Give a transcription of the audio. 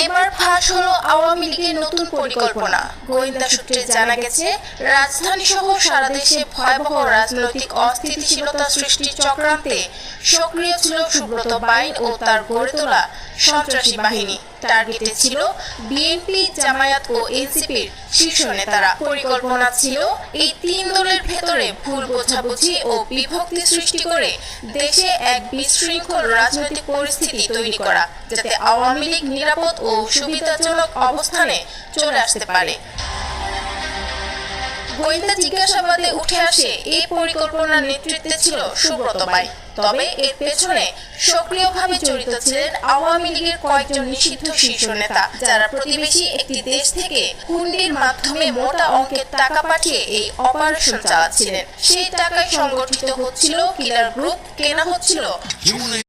এবার ফাঁস হলো আওয়ামী লীগের নতুন পরিকল্পনা। গোয়েন্দা সূত্রে জানা গেছে, রাজধানী সহ সারা দেশে ভয়াবহ রাজনৈতিক অস্থিতিশীলতা সৃষ্টির চক্রান্তে সক্রিয় ছিল সুব্রত বাইন ও তার গড়ে তোলা সন্ত্রাসী বাহিনী। টার্গেটে ছিল বিএনপি, জামায়াত ও এনসিপির শীর্ষ নেতারা। পরিকল্পনা ছিল এই তিন দলের ভেতরে ভুল বোঝাবুঝি ও বিভক্তি সৃষ্টি করে দেশে এক বিশৃঙ্খল রাজনৈতিক পরিস্থিতি তৈরি করা, যাতে আওয়ামী লীগ নিরাপদ ও সুবিধাজনক অবস্থানে চলে আসতে পারে। গোয়েন্দা জিজ্ঞাসাবাদে উঠে আসে, এই পরিকল্পনার নেতৃত্বে ছিল সুব্রত বাইন। তবে এর পেছনে সক্রিয়ভাবে জড়িত ছিলেন আওয়ামী লীগের কয়েকজন নিষিদ্ধ শীর্ষ নেতা, যারা প্রতিবেশী একটি দেশ থেকে হুন্ডির মাধ্যমে মোটা অঙ্কের টাকা পাঠিয়ে এই অপারেশন চালাচ্ছিলেন। সেই টাকায় সংগঠিত হচ্ছিল কিলার গ্রুপ, কেনা হচ্ছিল